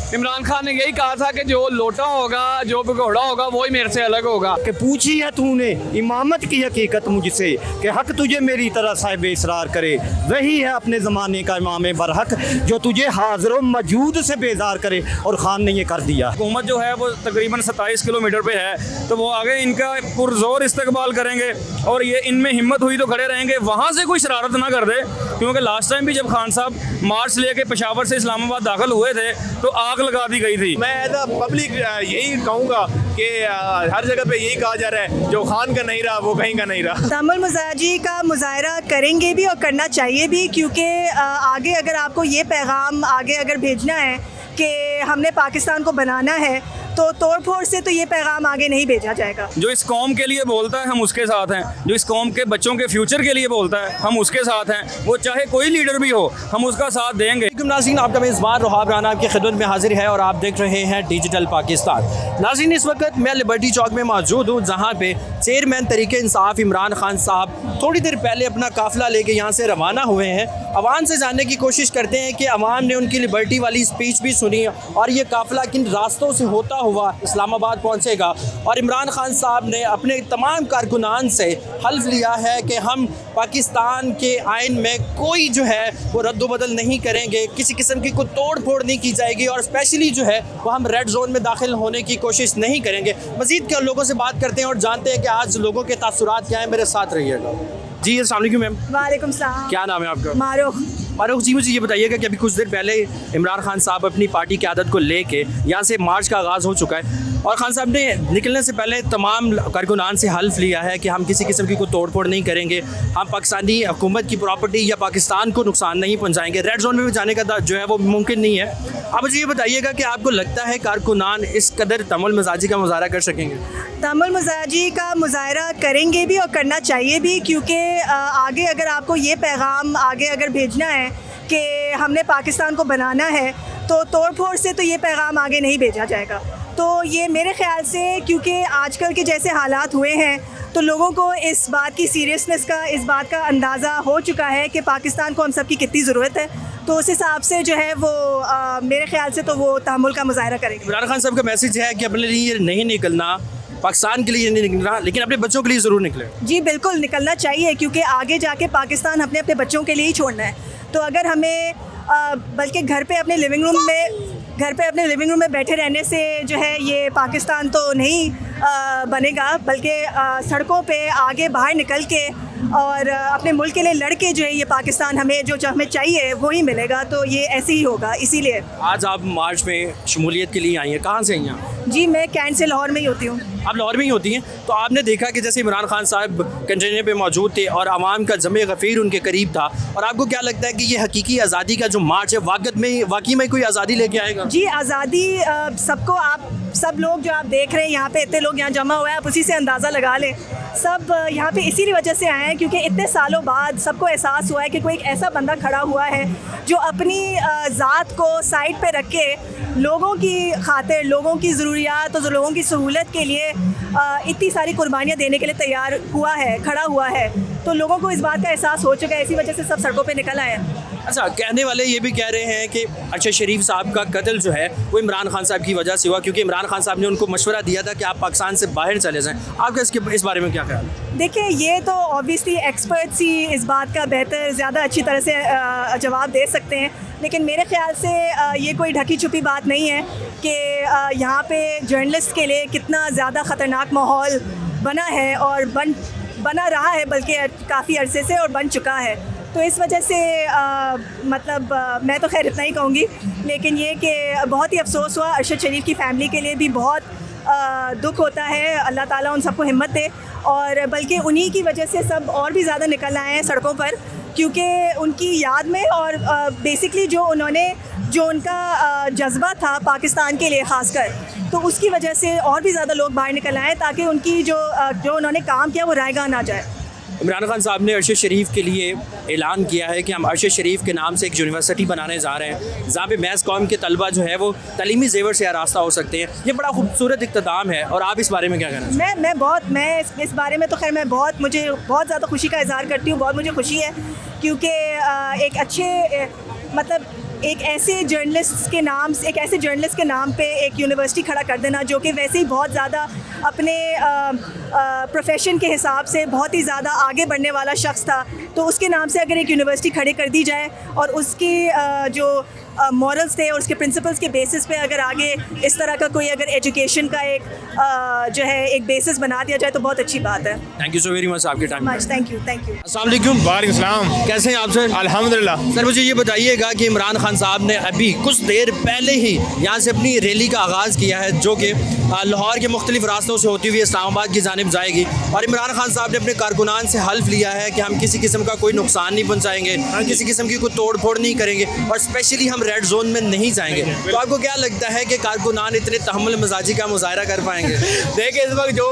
इमरान खान ने यही कहा था कि जो लोटा होगा, जो भगोड़ा होगा, वही मेरे से अलग होगा। कि पूछी है तूने इमामत की हकीकत मुझसे कि हक तुझे मेरी तरह साहिब इसरार करे, वही है अपने ज़माने का इमाम बरहक जो तुझे हाजिर मौजूद से बेजार करे। और खान ने ये कर दिया। हुकूमत जो है वो तकरीबन 27 किलोमीटर पे है, तो वो आगे इनका पुरजोर इस्तकबाल करेंगे और ये इनमें हिम्मत हुई तो खड़े रहेंगे, वहाँ से कोई शरारत ना कर दे। क्योंकि लास्ट टाइम भी जब खान साहब मार्च लेके पेशावर से इस्लामाबाद दाखिल हुए थे तो आग लगा दी गई थी। मैं एज अ पब्लिक यही कहूँगा कि हर जगह पे यही कहा जा रहा है जो खान का नहीं रहा वो कहीं का नहीं रहा। तामुल मुजाजी का मुजाहरा करेंगे भी और करना चाहिए भी, क्योंकि आगे अगर आपको ये पैगाम आगे अगर भेजना है कि हमने पाकिस्तान को बनाना है तो तोड़ फोड़ से तो ये पैगाम आगे नहीं भेजा जाएगा। जो इस कौम के लिए बोलता है हम उसके साथ हैं, जो इस कौम के बच्चों के फ्यूचर के लिए बोलता है हम उसके साथ हैं, वो चाहे कोई लीडर भी हो हम उसका साथ देंगे। नाज़रीन, आपका मेज़बान रुहाब राना आपकी खिदमत में हाजिर है और आप देख रहे हैं डिजिटल पाकिस्तान। नाज़रीन, इस वक्त मैं लिबर्टी चौक में मौजूद हूँ, जहाँ पे चेयरमैन तहरीक इंसाफ इमरान खान साहब थोड़ी देर पहले अपना काफ़िला लेके यहाँ से रवाना हुए हैं। अवाम से जानने की कोशिश करते हैं कि अवाम ने उनकी लिबर्टी वाली स्पीच भी सुनी और ये काफ़िला किन रास्तों से होता हुआ इस्लामाबाद पहुँचेगा। और इमरान खान साहब ने अपने तमाम कारकुनान से हल्फ लिया है कि हम पाकिस्तान के आइन में कोई जो है वो रद्द-ओ-बदल नहीं करेंगे, किसी किस्म की कोई तोड़ फोड़ नहीं की जाएगी और स्पेशली जो है वो हम रेड जोन में दाखिल होने की कोशिश नहीं करेंगे। मज़ीद के लोगों से बात करते हैं और जानते हैं कि आज लोगों के तासुरात क्या हैं। मेरे साथ रहिएगा। जी, अस्सलाम वालेकुम मैम। वालेकुम सलाम। क्या नाम है आपका? मारूख जी, मुझे ये बताइएगा कि अभी कुछ देर पहले इमरान खान साहब अपनी पार्टी की आदत को लेके यहाँ से मार्च का आगाज़ हो चुका है और खान साहब ने निकलने से पहले तमाम कारकुनान से हल्फ लिया है कि हम किसी किस्म की कोई तोड़ फोड़ नहीं करेंगे, हम पाकिस्तानी हुकूमत की प्रॉपर्टी या पाकिस्तान को नुकसान नहीं पहुँचाएंगे, रेड जोन में भी जाने का जो है वो मुमकिन नहीं है। अब मुझे ये बताइएगा कि आपको लगता है कारकुनान इस कदर तामुल मजाजी का मुजाहरा कर सकेंगे? तामुल मुजाजी का मुजाहरा करेंगे भी और करना चाहिए भी, क्योंकि आगे अगर आपको ये पैगाम आगे अगर भेजना है कि हमने पाकिस्तान को बनाना है तो तोड़ फोड़ से तो ये पैगाम आगे नहीं भेजा जाएगा। तो ये मेरे ख़्याल से, क्योंकि आजकल के जैसे हालात हुए हैं तो लोगों को इस बात की सीरियसनेस का, इस बात का अंदाज़ा हो चुका है कि पाकिस्तान को हम सब की कितनी ज़रूरत है। तो उस हिसाब से जो है वो मेरे ख़्याल से तो वो तहम्मुल का मुजाहरा करेंगे। इमरान खान साहब का मैसेज है कि अपने लिए नहीं निकलना, पाकिस्तान के लिए नहीं निकलना, लेकिन अपने बच्चों के लिए ज़रूर निकले। जी बिल्कुल, निकलना चाहिए, क्योंकि आगे जाके पाकिस्तान अपने अपने बच्चों के लिए ही छोड़ना है। तो अगर हमें बल्कि घर पे अपने लिविंग रूम में बैठे रहने से जो है ये पाकिस्तान तो नहीं बनेगा, बल्कि सड़कों पे आगे बाहर निकल के और अपने मुल्क के लिए लड़के जो है ये पाकिस्तान हमें जो हमें चाहिए वही मिलेगा। तो ये ऐसे ही होगा। इसीलिए आज आप मार्च में शमूलियत के लिए आई हैं, कहाँ से आई हैं? जी, मैं कैंट से लाहौर में ही होती हूँ। आप लाहौर में ही होती हैं, तो आपने देखा कि जैसे इमरान खान साहब कंटेनर पे मौजूद थे और आवाम का जमे गफ़ीर उनके करीब था, और आपको क्या लगता है कि ये हकीकी आज़ादी का जो मार्च है वाकई में कोई आज़ादी लेके आएगा? जी, आज़ादी सबको, आप सब लोग जो आप देख रहे हैं यहाँ पे इतने लोग यहाँ जमा हुए हैं, आप उसी से अंदाज़ा लगा लें। सब यहाँ पे इसीलिए वजह से आए हैं क्योंकि इतने सालों बाद सबको एहसास हुआ है कि कोई एक ऐसा बंदा खड़ा हुआ है जो अपनी ज़ात को साइड पे रख के लोगों की खातिर, लोगों की ज़रूरियात और लोगों की सहूलत के लिए इतनी सारी कुर्बानियाँ देने के लिए तैयार हुआ है, खड़ा हुआ है। तो लोगों को इस बात का एहसास हो चुका है, इसी वजह से सब सड़कों पे निकल आए हैं। अच्छा, कहने वाले ये भी कह रहे हैं कि अरशद शरीफ साहब का कत्ल जो है वो इमरान खान साहब की वजह से हुआ, क्योंकि इमरान खान साहब ने उनको मशवरा दिया था कि आप पाकिस्तान से बाहर चले जाएं। आपका इस बारे में क्या ख्याल है? देखिए, ये तो ऑब्वियसली एक्सपर्ट्स ही इस बात का बेहतर, ज़्यादा अच्छी तरह से जवाब दे सकते हैं, लेकिन मेरे ख़्याल से ये कोई ढकी छुपी बात नहीं है कि यहाँ पे जर्नलिस्ट के लिए कितना ज़्यादा ख़तरनाक माहौल बना है और बना रहा है, बल्कि काफ़ी अरसे से और बन चुका है। तो इस वजह से मैं तो खैर इतना ही कहूँगी, लेकिन ये कि बहुत ही अफसोस हुआ। अरशद शरीफ की फ़ैमिली के लिए भी बहुत दुख होता है। अल्लाह ताला उन सबको हिम्मत दे, और बल्कि उन्हीं की वजह से सब और भी ज़्यादा निकल आए हैं सड़कों पर, क्योंकि उनकी याद में और बेसिकली जो उनका जज्बा था पाकिस्तान के लिए ख़ासकर, तो उसकी वजह से और भी ज़्यादा लोग बाहर निकल आए ताकि उनकी जो उन्होंने काम किया वो रायगा ना जाए। इमरान खान साहब ने अरशद शरीफ के लिए ऐलान किया है कि हम अरशद शरीफ के नाम से एक यूनिवर्सिटी बनाने जा रहे हैं, जहाँ पे महज़ कौम के तलबा जो है वो तालीमी जेवर से आरास्ता हो सकते हैं। ये बड़ा खूबसूरत इक़्तिदाम है, और आप इस बारे में क्या कहना चाहते हैं? मैं इस बारे में तो खैर मुझे बहुत ज़्यादा खुशी का इज़हार करती हूँ। बहुत मुझे खुशी है, क्योंकि एक अच्छे एक ऐसे जर्नलिस्ट के नाम पे एक यूनिवर्सिटी खड़ा कर देना जो कि वैसे ही बहुत ज़्यादा अपने प्रोफेशन के हिसाब से बहुत ही ज़्यादा आगे बढ़ने वाला शख्स था, तो उसके नाम से अगर एक यूनिवर्सिटी खड़ी कर दी जाए और उसकी जो मॉरल्स थे और उसके प्रिंसिपल्स के बेसिस पे अगर आगे इस तरह का कोई अगर एजुकेशन का एक जो है एक बेसिस बना दिया जाए तो बहुत अच्छी बात है। Thank you so very much आपके टाइम। Much thank you. अस्सलाम वालेकुम। वालेकुम सलाम। कैसे हैं आप सर? अल्हम्दुलिल्लाह। सर मुझे ये बताइएगा कि इमरान खान साहब ने अभी कुछ देर पहले ही यहाँ से अपनी रैली का आगाज़ किया है जो कि लाहौर के मुख्तलिफ रास्तों से होती हुई इस्लामाबाद की जानिब जाएगी, और इमरान खान साहब ने अपने कारकुनान से हल्फ लिया है कि हम किसी किस्म का कोई नुकसान नहीं पहुँचाएंगे, किसी किस्म की कोई तोड़ फोड़ नहीं करेंगे, और स्पेशली हम रेड जोन में नहीं जाएंगे। तो आपको क्या लगता है कि कारकुनान इतने तहम्मुल मजाजी का मुजाहरा कर पाएंगे? देखिए इस वक्त जो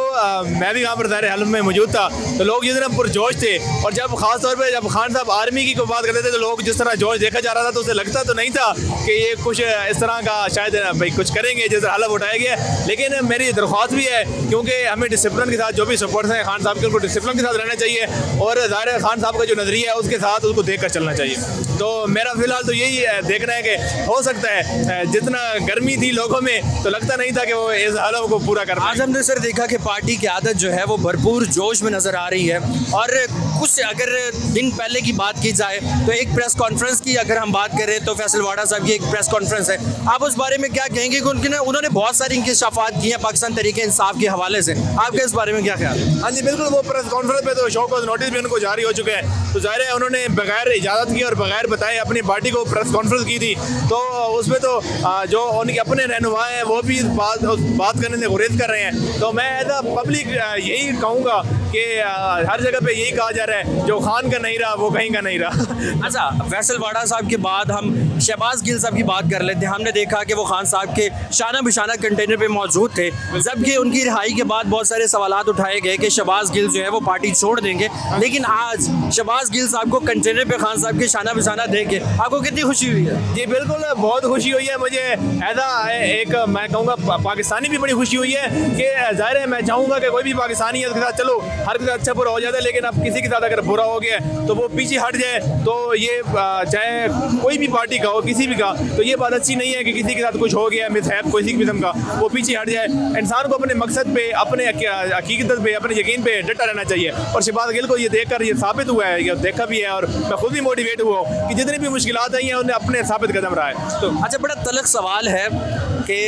मैं भी वहाँ पर ज़ाहिर हल्फ में मौजूद था तो लोग जिस तरह पुरजोश थे, और जब खास तौर पे जब खान साहब आर्मी की कोई बात करते थे तो लोग जिस तरह जोश देखा जा रहा था तो उसे लगता तो नहीं था कि ये कुछ इस तरह का शायद भाई कुछ करेंगे जिस तरह हल्फ उठाया गया। लेकिन मेरी दरख्वास्त भी है क्योंकि हमें डिसिप्लिन के साथ जो भी सपोर्ट्स हैं खान साहब के उनको डिसिप्लिन के साथ रहना चाहिए, और ज़ाहिर है खान साहब का जो नज़रिया है उसके साथ उसको देख कर चलना चाहिए। तो मेरा फ़िलहाल तो यही देखना है कि हो सकता है जितना गर्मी थी लोगों में तो लगता नहीं था कि वो इस हल्फ को पूरा कर पाएंगे। आज हमने सर देखा कि पार्टी की आदत जो है वो भरपूर जोश में नज़र आ रही है, और कुछ अगर दिन पहले की बात की जाए तो एक प्रेस कॉन्फ्रेंस की अगर हम बात करें तो फैसल वाडा साहब की एक प्रेस कॉन्फ्रेंस है, आप उस बारे में क्या कहेंगे कि उन्होंने बहुत सारी इंकशाफात किए हैं पाकिस्तान तहरीक इंसाफ के हवाले से, आपके इस बारे में क्या ख्याल है? हाँ जी बिल्कुल, वो प्रेस कॉन्फ्रेंस पे तो शो कॉज नोटिस भी उनको जारी हो चुके हैं, तो ज़ाहिर है उन्होंने बगैर इजाज़त की और बगैर बताए अपनी पार्टी को प्रेस कॉन्फ्रेंस की थी, तो उसमें तो जो उनके अपने रहनुमा हैं वो भी बात करने से गुरेज कर रहे हैं। तो मैं एज अ पब्लिक यही कहूँगा कि हर जगह पे यही कहा जा रहा है जो खान का नहीं रहा वो कहीं का नहीं रहा। अच्छा, फैसल वाडा साहब के बाद हम शहबाज गिल साहब की बात कर लेते हैं। हमने देखा कि वो खान साहब के शाना बिशाना कंटेनर पे मौजूद थे, जबकि उनकी रिहाई के बाद बहुत सारे सवालात उठाए गए कि शहबाज गिल जो है वो पार्टी छोड़ देंगे, लेकिन आज शहबाज गिल साहब को कंटेनर पे खान साहब के शाना बिशाना देख के आपको कितनी खुशी हुई है? जी बिल्कुल, बहुत खुशी हुई है मुझे, ऐसा एक मैं कहूँगा पाकिस्तानी भी बड़ी खुशी हुई है कि ज़ाहिर है मैं चाहूँगा कि कोई भी पाकिस्तानी है उसके साथ चलो हर के साथ अच्छा बुरा हो जाता है, लेकिन अब किसी के साथ अगर बुरा हो गया तो वो पीछे हट जाए, तो ये चाहे कोई भी पार्टी का हो किसी भी का, तो ये बात अच्छी नहीं है कि किसी के साथ कुछ हो गया मिसहैप किसी किस्म का वो पीछे हट जाए। इंसान को अपने मकसद पे, अपने हकीकत पे, अपने यकीन पे डटा रहना चाहिए, और शहबाज गिल को ये देखकर ये साबित हुआ है, ये देखा भी है, और मैं खुद भी मोटिवेट हुआ हूँ कि जितनी भी मुश्किलात आई हैं उन्हें अपने साबित कदम रहा है। तो अच्छा, बड़ा तलख सवाल है कि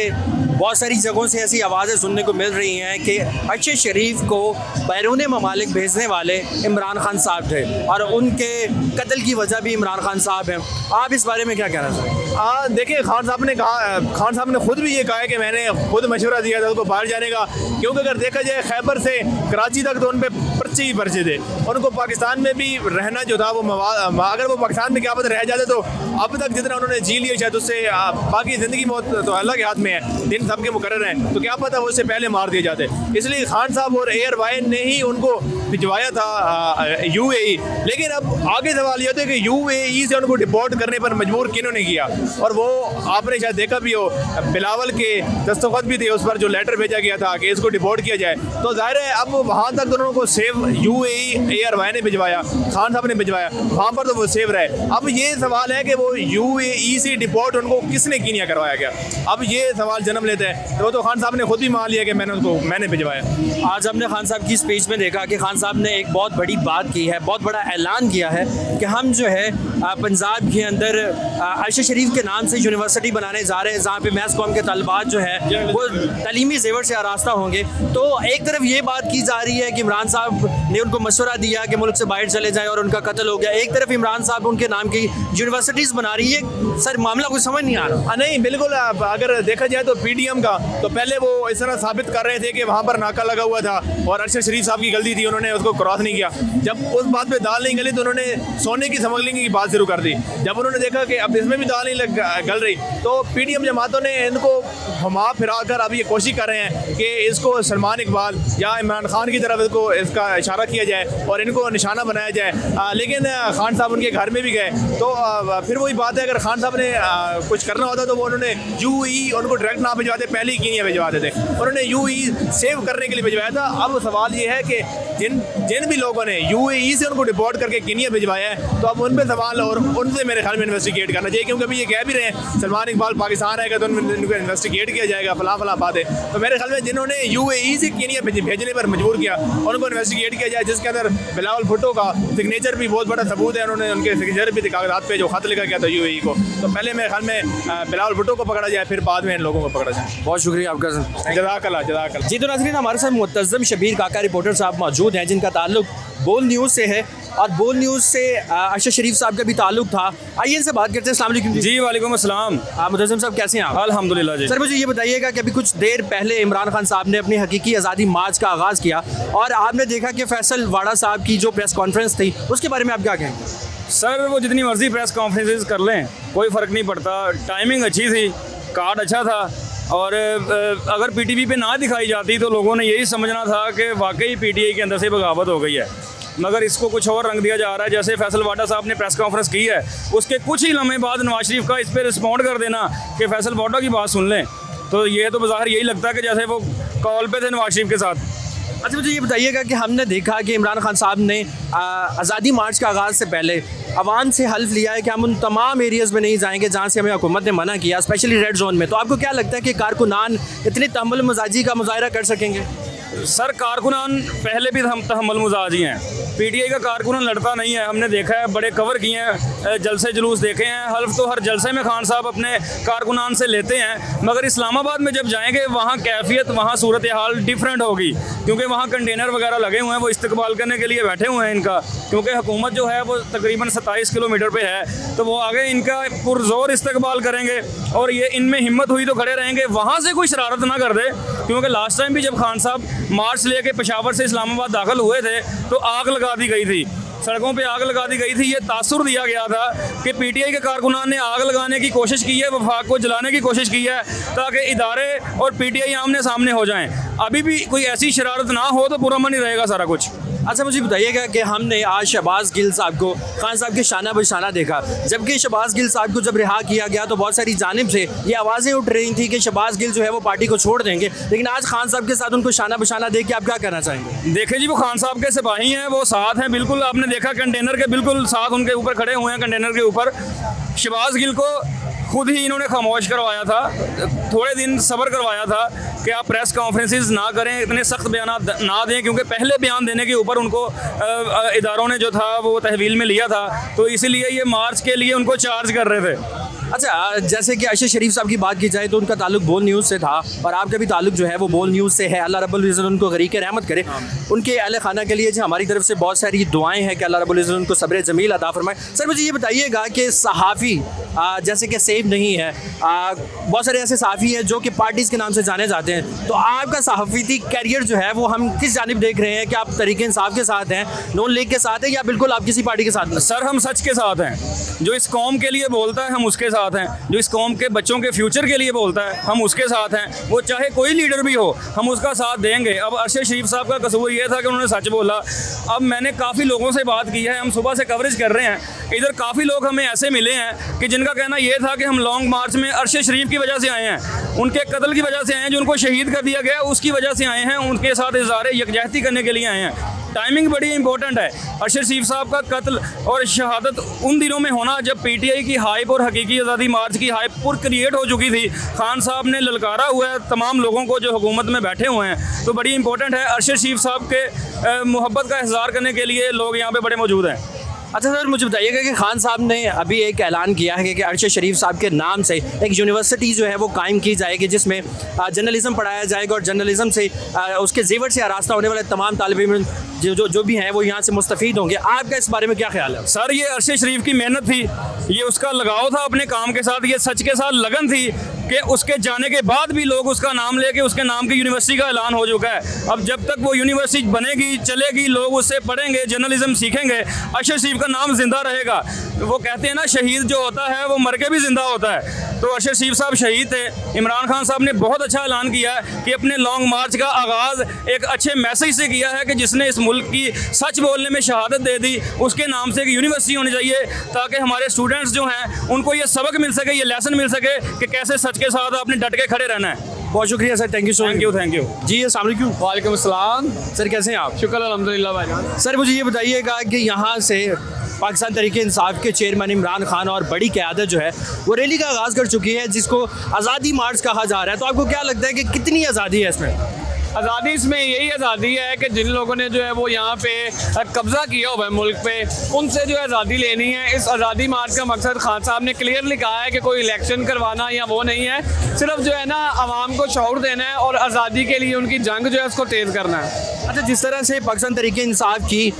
बहुत सारी जगहों से ऐसी आवाज़ें सुनने को मिल रही हैं कि अरशद शरीफ को बैरून ममालिक भेजने वाले इमरान खान साहब थे और उनके कत्ल की वजह भी इमरान खान साहब हैं, आप इस बारे में क्या कहना चाहेंगे? देखिए खान साहब ने खुद भी ये कहा है कि मैंने खुद मशवरा दिया था उसको बाहर जाने का, क्योंकि अगर देखा जाए खैबर से कराची तक तो उन पर पर्चे ही पर्चे थे, उनको पाकिस्तान में भी रहना जो था वो अगर वो पाकिस्तान में क्या पता रह जाते तो अब तक जितना उन्होंने जी लिया शायद उससे बाकी ज़िंदगी मौत तो अल्लाह के हाथ में है, दिन सबके मुकर्रर हैं, तो क्या पता वो उससे पहले मार दिए जाते। इसलिए खान साहब और एयर वाइन ने ही उनको भिजवाया था UAE, लेकिन अब आगे सवाल ये होता है कि UAE से उनको डिपोर्ट करने पर मजबूर किन्होंने किया, और वो आपने शायद देखा भी हो बिलावल के दस्तखत भी थे उस पर जो लेटर भेजा गया था कि इसको डिपोर्ट किया जाए, तो जाहिर है अब वहाँ तक दोनों को सेव UAE एयर वाइन ने भिजवाया, खान साहब ने भिजवाया, वहाँ पर तो वो सेव रहे। अब ये सवाल है कि वो UAE से डिपोर्ट उनको किसने कीनिया करवाया गया, अब ये सवाल जन्म लेते हैं, तो खान साहब ने खुद भी मान लिया कि मैंने भिजवाया। आज हमने खान साहब की स्पीच में देखा कि खान साहब ने एक बहुत बड़ी बात की है, बहुत बड़ा ऐलान किया है कि हम जो है पंजाब के अंदर अरशद शरीफ के नाम से यूनिवर्सिटी बनाने जा रहे हैं, जहाँ पे मैथ कॉम के तलबात जो है वो तलीमी जेवर से आरास्ता होंगे। तो एक तरफ ये बात की जा रही है कि इमरान साहब ने उनको मशवरा दिया कि मुल्क से बाहर चले जाएं और उनका कत्ल हो गया, एक तरफ इमरान साहब उनके नाम की यूनिवर्सिटीज़ बना रही है। सर मामला कुछ समझ नहीं आ रहा। नहीं बिल्कुल, अगर देखा जाए तो PDM का तो पहले वो इस तरह साबित कर रहे थे कि वहाँ पर नाका लगा हुआ था और अरशद शरीफ साहब की गलती थी, उन्होंने उसको क्रॉस नहीं किया। जब उस बात पे दाल नहीं गली तो उन्होंने सोने की स्मगलिंग की बात शुरू कर दी। जब उन्होंने देखा कि अब इसमें भी दाल नहीं गल रही तो PDM जमातों ने इनको घुमा फिरा कर अब ये कोशिश कर रहे हैं कि इसको सलमान इकबाल या इमरान खान की तरफ इसका इशारा किया जाए और इनको निशाना बनाया जाए। लेकिन खान साहब उनके घर में भी गए तो फिर वही बात है, अगर खान साहब ने कुछ करना होता तो वो उन्होंने UAE उनको डायरेक्ट ना भिजवाते, पहले ही कीनिया भिजवाते थे। उन्होंने UAE सेव करने के लिए भिजवाया था। अब सवाल ये है कि जिन भी लोगों ने UAE से उनको डिपोर्ट करके कीनिया भिजवाया है तो अब उन पर सवाल और उनसे मेरे ख्याल में इन्वेस्टिगेट करना चाहिए, क्योंकि अभी ये कह भी रहे हैं सलमान इकबाल पाकिस्तान आएगा तो उनको इन्वेस्टिगेट किया जाएगा, फला बात है। तो मेरे ख्याल में जिन्होंने UAE से कीनिया भेजने पर मजबूर किया उनको इन्वेस्टिगेट किया जाए, जिसके अंदर बिलावल भुट्टो का सिग्नेचर भी बहुत बड़ा सबूत है। उन्होंने उनके सिग्नेचर भी कागजात पे जो खत लिखा गया था UAE को। तो पहले मेरे ख्याल में बिलावल भुट्टो को पकड़ा जाए, फिर बाद में इन लोगों को पकड़ा जाए। बहुत शुक्रिया आपका। जज़ाकल्लाह। जी तो नाज़रीन, हमारे साथ मुतज़्ज़म शबीर काका रिपोर्टर साहब मौजूद हैं जिनका ताल्लुक बोल न्यूज़ से है और बोल न्यूज़ से अरशद शरीफ साहब का भी ताल्लुक था। आइए इनसे बात करते हैं। अस्सलाम वालेकुम जी वालेकुम अस्सलाम। मुतज़्ज़म साहब कैसे हैं आप? अल्हम्दुलिल्लाह जी। सर मुझे ये बताइएगा कि अभी कुछ देर पहले इमरान खान साहब ने अपनी हकीकी आज़ादी मार्च का आगाज़ किया और आपने देखा कि फैसल वाड़ा साहब की जो प्रेस कॉन्फ्रेंस थी उसके बारे में आप क्या कहेंगे? सर वो जितनी मर्जी प्रेस कॉन्फ्रेंसेस कर लें कोई फ़र्क नहीं पड़ता। टाइमिंग अच्छी थी, कार्ड अच्छा था और अगर PTV पे ना दिखाई जाती तो लोगों ने यही समझना था कि वाकई PTI के अंदर से बगावत हो गई है, मगर इसको कुछ और रंग दिया जा रहा है। जैसे फैसल वाडा साहब ने प्रेस कॉन्फ्रेंस की है, उसके कुछ ही लम्हे बाद नवाज शरीफ का इस पर रिस्पॉन्ड कर देना कि फैसल वाडा की बात सुन लें, तो ये तो बज़ाहिर यही लगता है कि जैसे वो कॉल पे थे नवाज शरीफ के साथ। अच्छा मुझे ये बताइएगा कि हमने देखा कि इमरान खान साहब ने आज़ादी मार्च का आगाज़ से पहले अवाम से हल्फ लिया है कि हम उन तमाम एरियाज़ में नहीं जाएंगे जहाँ से हमें हुकूमत ने मना किया, स्पेशली रेड जोन में। तो आपको क्या लगता है कि कारकुनान इतनी तहम्मुल मजाजी का मुजाहरा कर सकेंगे? सर कारकुनान पहले भी हम तहम्मुल मजाजी हैं, PTI का कारकुनान लड़ता नहीं है। हमने देखा है, बड़े कवर किए हैं, जलसे जुलूस देखे हैं, हल्फ तो हर जलसे में खान साहब अपने कारकुनान से लेते हैं, मगर इस्लामाबाद में जब जाएंगे वहाँ कैफियत, वहाँ सूरत हाल डिफरेंट होगी, क्योंकि वहाँ कंटेनर वगैरह लगे हुए हैं, वो इस्तकबाल करने के लिए बैठे हुए हैं इनका, क्योंकि हुकूमत जो है वो तकरीबन 27 किलोमीटर पे है, तो वो आगे इनका पुरजोर इस्तकबाल करेंगे और ये इनमें हिम्मत हुई तो खड़े रहेंगे, वहाँ से कोई शरारत ना कर दे। क्योंकि लास्ट टाइम भी जब खान साहब मार्च लेके पेशावर से इस्लामाबाद दाखिल हुए थे तो आग लगा दी गई थी, सड़कों पे आग लगा दी गई थी। ये तासुर दिया गया था कि PTI के कारकुनान ने आग लगाने की कोशिश की है, वफाक को जलाने की कोशिश की है, ताकि इदारे और PTI आमने सामने हो जाएं। अभी भी कोई ऐसी शरारत ना हो तो पुरअमन ही रहेगा सारा कुछ। अच्छा मुझे बताइएगा कि हमने आज शहबाज गिल साहब को खान साहब के शाना बशाना देखा, जबकि शहबाज गिल साहब को जब रिहा किया गया तो बहुत सारी जानिब से ये आवाज़ें उठ रही थी कि शहबाज गिल जो है वो पार्टी को छोड़ देंगे, लेकिन आज खान साहब के साथ उनको शाना बशाना देख के आप क्या कहना चाहेंगे? देखें जी, वो खान साहब के सिपाही हैं, वो साथ हैं बिल्कुल। आपने देखा कंटेनर के बिल्कुल साथ उनके ऊपर खड़े हुए हैं, कंटेनर के ऊपर। शहबाज गिल को खुद ही इन्होंने खामोश करवाया था, थोड़े दिन सब्र करवाया था कि आप प्रेस कॉन्फ्रेंसेस ना करें, इतने सख्त बयान ना दें, क्योंकि पहले बयान देने के ऊपर उनको इदारों ने जो था वो तहवील में लिया था, तो इसीलिए ये मार्च के लिए उनको चार्ज कर रहे थे। अच्छा जैसे कि अरशद शरीफ साहब की बात की जाए तो उनका ताल्लुक बोल न्यूज़ से था और आपका भी ताल्लुक जो है वो बोल न्यूज़ से है। अल्लाह रब्बुल इज़्ज़त उनको गरीक़ रहमत करे। उनके अहले खाना के लिए जो हमारी तरफ से बहुत सारी दुआएं हैं कि अल्लाह रब्बुल इज़्ज़त उनको सब्र जमील अता फरमाए। सर मुझे ये बताइएगा कि सहाफ़ी जैसे कि सेफ नहीं है, बहुत सारे ऐसे सहाफ़ी हैं जो कि पार्टीज़ के नाम से जाने जाते हैं, तो आपका सहाफ़ती कैरियर जो है वो हम किस जानिब देख रहे हैं कि आप तरीक़े इंसाफ के साथ हैं, नून लीग के साथ हैं, या बिल्कुल आप किसी पार्टी के साथ हैं? सर हम सच के साथ हैं, जो इस कौम के लिए बोलता है हम उसके साथ हैं, जो इस कौम के बच्चों के फ्यूचर के लिए बोलता है हम उसके साथ हैं, वो चाहे कोई लीडर भी हो हम उसका साथ देंगे। अब अरशद शरीफ साहब का कसूर ये था कि उन्होंने सच बोला। अब मैंने काफ़ी लोगों से बात की है, हम सुबह से कवरेज कर रहे हैं, इधर काफ़ी लोग हमें ऐसे मिले हैं कि जिनका कहना ये था कि हम लॉन्ग मार्च में अरशद शरीफ की वजह से आए हैं, उनके कत्ल की वजह से आए हैं, जो उनको शहीद कर दिया गया उसकी वजह से आए हैं, उनके साथ इज़हार यकजहती करने के लिए आए हैं। टाइमिंग बड़ी इंपॉर्टेंट है। अरशद शरीफ साहब का कत्ल और शहादत उन दिनों में होना जब PTI की हाइप और हकीकी आज़ादी मार्च की हाइप पूरी क्रिएट हो चुकी थी। खान साहब ने ललकारा हुआ है तमाम लोगों को जो हुकूमत में बैठे हुए हैं, तो बड़ी इंपॉर्टेंट है। अरशद शरीफ साहब के मोहब्बत का इज़हार करने के लिए लोग यहाँ पे बड़े मौजूद हैं। अच्छा सर मुझे बताइएगा कि खान साहब ने अभी एक ऐलान किया है कि अरशद शरीफ साहब के नाम से एक यूनिवर्सिटी जो है वो कायम की जाएगी, जिसमें जर्नलिज्म पढ़ाया जाएगा और जर्नलिज्म से उसके जेवर से आरास्ता होने वाले तमाम तालिब इल्म जो भी हैं वो यहाँ से मुस्तफ़ीद होंगे। आपका इस बारे में क्या ख्याल है? सर ये अरशद शरीफ की मेहनत थी, ये उसका लगाव था अपने काम के साथ, ये सच के साथ लगन थी कि उसके जाने के बाद भी लोग उसका नाम लेके उसके नाम की यूनिवर्सिटी का ऐलान हो चुका है। अब जब तक वो यूनिवर्सिटी बनेगी, चलेगी, लोग उससे पढ़ेंगे, जर्नलिज्म सीखेंगे, अरशद शरीफ का नाम जिंदा रहेगा। वो कहते हैं ना, शहीद जो होता है वो मर के भी जिंदा होता है। तो अरशद शरीफ साहब शहीद थे। इमरान खान साहब ने बहुत अच्छा ऐलान किया है कि अपने लॉन्ग मार्च का आगाज़ एक अच्छे मैसेज से किया है कि जिसने इस मुल्क की सच बोलने में शहादत दे दी, उसके नाम से एक यूनिवर्सिटी होनी चाहिए, ताकि हमारे स्टूडेंट्स जो हैं उनको ये सबक मिल सके, ये लेसन मिल सके कि कैसे सच के साथ आपने डट के खड़े रहना है। बहुत शुक्रिया सर, thank you so much. Thank you. जी अस्सलाम वालेकुम। वालेकुम अस्सलाम। सर कैसे हैं आप? शुक्र अल्हम्दुलिल्लाह भाईजान। सर मुझे ये बताइएगा कि यहाँ से पाकिस्तान तहरीक इंसाफ के चेयरमैन इमरान खान और बड़ी क़यादत जो है वो रैली का आगाज़ कर चुकी है, जिसको आज़ादी मार्च कहा जा रहा है। तो आपको क्या लगता है कि कितनी आज़ादी है इसमें? आज़ादी इसमें यही आज़ादी है कि जिन लोगों ने जो है वो यहाँ पे कब्ज़ा किया हुआ है मुल्क पे, उनसे जो है आज़ादी लेनी है। इस आज़ादी मार्च का मकसद खान साहब ने क्लियरली कहा है कि कोई इलेक्शन करवाना या वो नहीं है, सिर्फ जो है ना आवाम को शऊर देना है और आज़ादी के लिए उनकी जंग जो है उसको तेज़ करना है। अच्छा, जिस तरह से पाकिस्तान तहरीक इंसाफ की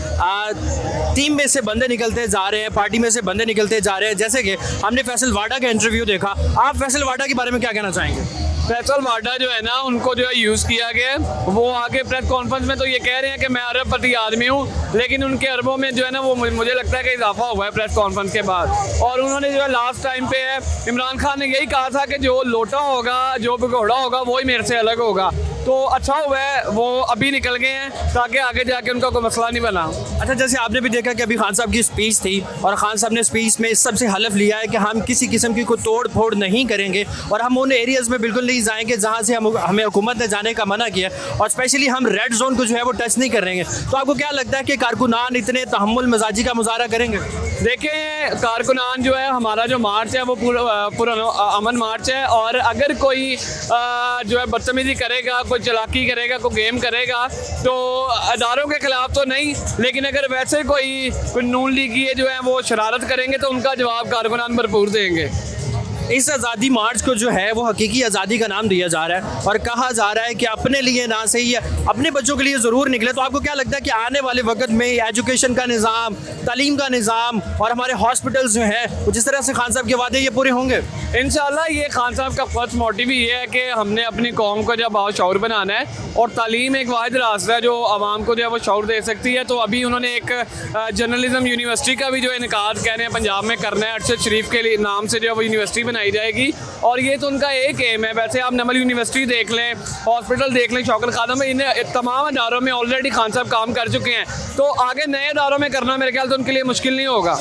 टीम में से बंदे निकलते जा रहे हैं, पार्टी में से बंदे निकलते जा रहे हैं, जैसे कि हमने फैसल वाडा का इंटरव्यू देखा, आप फैसल वाडा के बारे में क्या कहना चाहेंगे? फैसल वाडा जो है ना, उनको जो है यूज़ किया गया है। वो आके प्रेस कॉन्फ्रेंस में तो ये कह रहे हैं कि मैं अरबपति आदमी हूँ, लेकिन उनके अरबों में जो है ना वो मुझे लगता है कि इजाफा हुआ है प्रेस कॉन्फ्रेंस के बाद। और उन्होंने जो है लास्ट टाइम पे है, इमरान खान ने यही कहा था कि जो लोटा होगा, जो भगोड़ा होगा, वही मेरे से अलग होगा। तो अच्छा हुआ है वो अभी निकल गए हैं, ताकि आगे जाके उनका कोई मसला नहीं बना। अच्छा, जैसे आपने भी देखा कि अभी खान साहब की स्पीच थी और खान साहब ने स्पीच में इस सबसे हलफ लिया है कि हम किसी किस्म की कोई तोड़ फोड़ नहीं करेंगे और हम उन एरियाज़ में बिल्कुल नहीं जाएंगे जहाँ से हमें हुकूमत ने जाने का मना किया, और स्पेशली हम रेड जोन को जो है वो टच नहीं करेंगे। तो आपको क्या लगता है कि कारकुनान इतने तहम्मुल मिजाजी का मुजाहरा करेंगे? देखें, कारकुनान जो है, हमारा जो मार्च है वो पूरा अमन मार्च है, और अगर कोई जो है बदतमीजी करेगा, कोई चालाकी करेगा, कोई गेम करेगा, तो अदारों के खिलाफ तो नहीं, लेकिन अगर वैसे कोई नून लीगी जो है वो शरारत करेंगे तो उनका जवाब कारकुनान भरपूर देंगे। इस आज़ादी मार्च को जो है वो हकीकी आज़ादी का नाम दिया जा रहा है और कहा जा रहा है कि अपने लिए ना सही है, अपने बच्चों के लिए ज़रूर निकले। तो आपको क्या लगता है कि आने वाले वक्त में एजुकेशन का निज़ाम, तालीम का निज़ाम और हमारे हॉस्पिटल्स जो है वो जिस तरह से खान साहब के वादे ये पूरे होंगे? इंशाल्लाह ये खान साहब का फर्स्ट मोटिव ही है कि हमने अपनी कौम को जब शऊर बनाना है, और तालीम एक वाहिद रास्ता है जो आवाम को जो है वो शऊर दे सकती है। तो अभी उन्होंने एक जर्नलिज्म यूनिवर्सिटी का भी जो इनकाद कह रहे हैं पंजाब में करना है, अरशद शरीफ के लिए नाम से जो है वो यूनिवर्सिटी बनाई जाएगी, और ये तो उनका एक एम है। वैसे आप नमल यूनिवर्सिटी देख लें, हॉस्पिटल देख लें, शौकत खादम में, इन तमाम इदारों में ऑलरेडी खान साहब काम कर चुके हैं। तो आगे नए इदारों में करना मेरे ख्याल से उनके लिए मुश्किल नहीं होगा।